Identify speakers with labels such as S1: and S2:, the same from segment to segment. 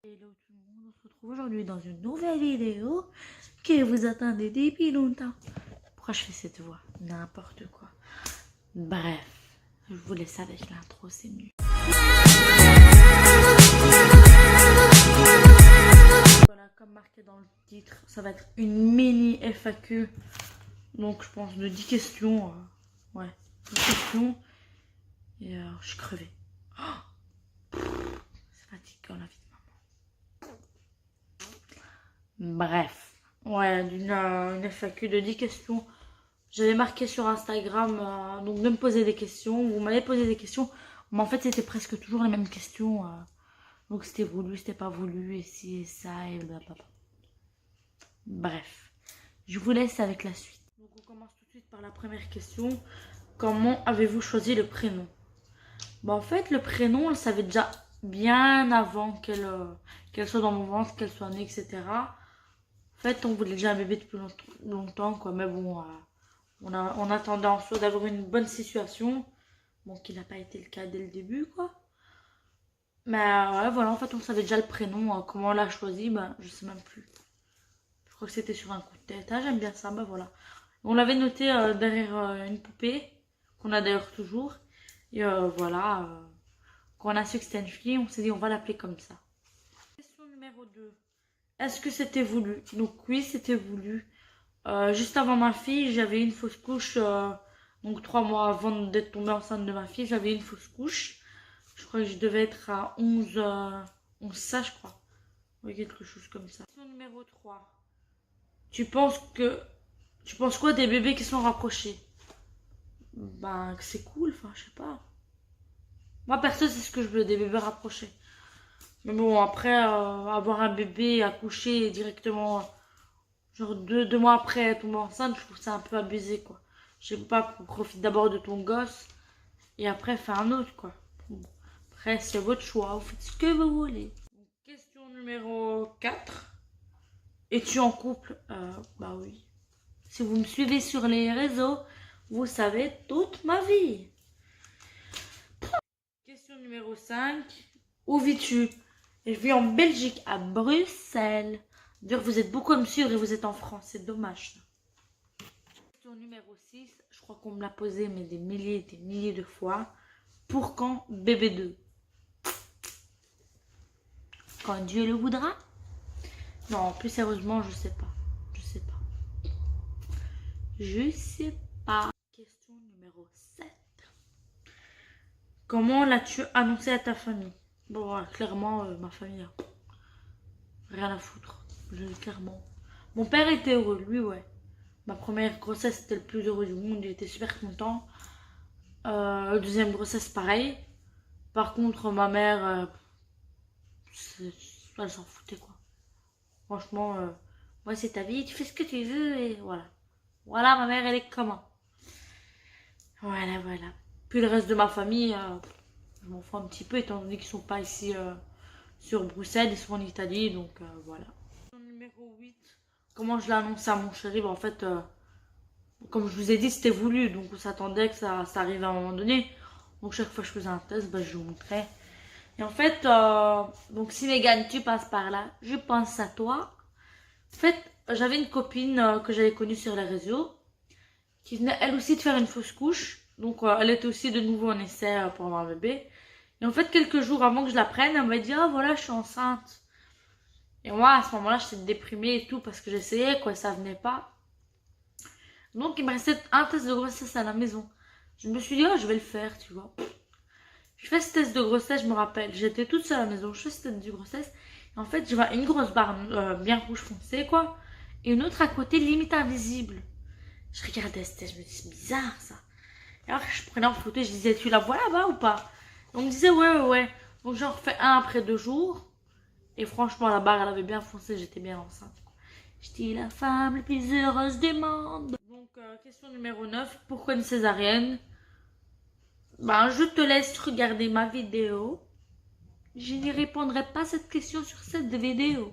S1: Hello tout le monde, on se retrouve aujourd'hui dans une nouvelle vidéo que vous attendez depuis longtemps. Pourquoi je fais cette voix? N'importe quoi. Bref, je vous laisse avec l'intro, c'est mieux. Voilà, comme marqué dans le titre, ça va être une mini FAQ. Donc je pense de 10 questions. Ouais, 10 questions. Et je suis crevée. Oh, c'est fatigant la vie de maman. Bref. Ouais, une FAQ de 10 questions. J'avais marqué sur Instagram, donc de me poser des questions. Vous m'avez posé des questions, mais en fait c'était presque toujours les mêmes questions. Donc c'était voulu, c'était pas voulu, et ci et ça, et blablabla. Bref, je vous laisse avec la suite. Donc on commence tout de suite par la première question. Comment avez-vous choisi le prénom? Bah en fait le prénom, on le savait déjà bien avant qu'elle soit dans mon ventre, qu'elle soit née, etc. En fait on voulait déjà un bébé depuis longtemps, quoi, mais bon... on attendait en soi d'avoir une bonne situation. Bon, qui n'a pas été le cas dès le début, quoi. Mais ouais, voilà, en fait, on savait déjà le prénom. Comment on l'a choisi, ben, je sais même plus. Je crois que c'était sur un coup de tête. Ah, j'aime bien ça, ben voilà. On l'avait noté derrière une poupée, qu'on a d'ailleurs toujours. Et voilà, quand on a su que c'était une fille, on s'est dit on va l'appeler comme ça. Question numéro 2. Est-ce que c'était voulu? Donc oui, c'était voulu. Juste avant ma fille, j'avais une fausse couche. Donc 3 mois avant d'être tombée enceinte de ma fille, j'avais une fausse couche. Je crois que je devais être à 11 ça, je crois. Oui, quelque chose comme ça. Question numéro 3. Tu penses quoi des bébés qui sont rapprochés? Ben, que c'est cool, enfin, je sais pas. Moi, perso, c'est ce que je veux, des bébés rapprochés. Mais bon, après, avoir un bébé, accoucher directement, genre 2 mois après tomber enceinte, je trouve ça un peu abusé, quoi. Je sais pas, profite d'abord de ton gosse et après fais un autre, quoi. Bon, après, c'est votre choix, vous faites ce que vous voulez. Question numéro 4. Es-tu en couple? Bah oui. Si vous me suivez sur les réseaux, vous savez toute ma vie. Question numéro 5. Où vis-tu? Je vis en Belgique, à Bruxelles. D'ailleurs, vous êtes beaucoup à me suivre et vous êtes en France, c'est dommage. Question numéro 6. Je crois qu'on me l'a posé, mais des milliers et des milliers de fois. Pour quand bébé 2? Quand Dieu le voudra? Non, plus sérieusement, je sais pas. Je sais pas. Je sais pas. Question numéro 7. Comment l'as-tu annoncé à ta famille? Bon, clairement, ma famille a rien à foutre. Clairement. Mon père était heureux, lui, ouais. Ma première grossesse, c'était le plus heureux du monde. Il était super content. Deuxième grossesse, pareil. Par contre, ma mère, elle s'en foutait, quoi. Franchement, moi, c'est ta vie, tu fais ce que tu veux, et voilà. Voilà, ma mère, elle est comment? Voilà, voilà. Puis le reste de ma famille, je m'en fous un petit peu, étant donné qu'ils sont pas ici sur Bruxelles, ils sont en Italie, donc voilà. Numéro 8. Comment je l'annonce à mon chéri? En fait, comme je vous ai dit, c'était voulu, donc on s'attendait que ça arrive à un moment donné. Donc chaque fois que je faisais un test, je vous montrais. Et en fait, donc si Megan, tu passes par là, je pense à toi. En fait, j'avais une copine que j'avais connue sur les réseaux, qui venait elle aussi de faire une fausse couche. Donc elle était aussi de nouveau en essai pour avoir un bébé. Et en fait, quelques jours avant que je la prenne, elle m'a dit, ah voilà, je suis enceinte. Et moi, à ce moment-là, j'étais déprimée et tout parce que j'essayais, quoi, ça venait pas. Donc, il me restait un test de grossesse à la maison. Je me suis dit, oh, je vais le faire, tu vois. Je fais ce test de grossesse, je me rappelle. J'étais toute seule à la maison, je fais ce test de grossesse. Et en fait, je vois une grosse barre bien rouge foncé, quoi. Et une autre à côté, limite invisible. Je regardais ce test, je me dis, c'est bizarre, ça. Et alors, je prenais en photo et je disais, tu la vois là-bas ou pas? On me disait, ouais, ouais, ouais. Donc, j'en refais un après 2 jours. Et franchement, la barre, elle avait bien foncé, j'étais bien enceinte. J'étais la femme la plus heureuse du monde. Donc, question numéro 9. Pourquoi une césarienne? Ben, je te laisse regarder ma vidéo. Je n'y répondrai pas à cette question sur cette vidéo.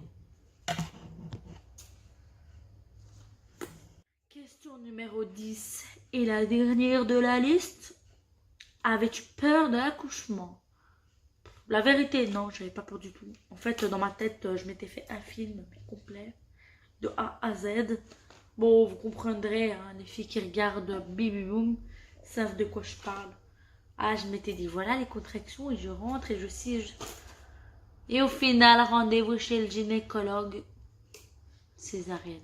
S1: Question numéro 10. Et la dernière de la liste. Avais-tu peur de l'accouchement? La vérité, non, j'avais pas peur du tout. En fait, dans ma tête, je m'étais fait un film complet, de A à Z. Bon, vous comprendrez, hein, les filles qui regardent Baby Boom savent de quoi je parle. Ah, je m'étais dit, voilà les contractions, et je rentre et je siège. Et au final, rendez-vous chez le gynécologue, césarienne.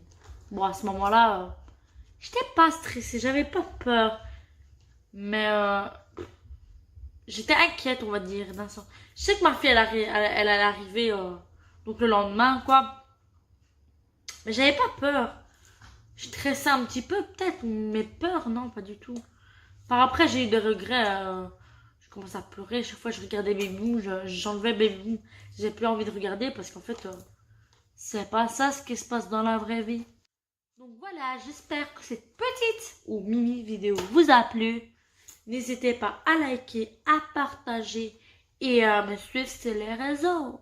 S1: Bon, à ce moment-là, j'étais pas stressée, j'avais pas peur. Mais j'étais inquiète, on va dire, d'un sens. Je sais que ma fille, elle allait arriver donc le lendemain, quoi. Mais j'avais pas peur. Je stressais un petit peu, peut-être, mais peur, non, pas du tout. Par après, j'ai eu des regrets. Je commençais à pleurer. Chaque fois que je regardais Baby Boom, j'enlevais Baby Boom. J'ai plus envie de regarder parce qu'en fait, c'est pas ça ce qui se passe dans la vraie vie. Donc voilà, j'espère que cette petite ou mini vidéo vous a plu. N'hésitez pas à liker, à partager et à me suivre sur les réseaux.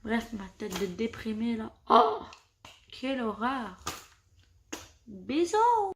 S1: Bref, ma tête de déprimée là. Oh, quelle horreur. Bisous.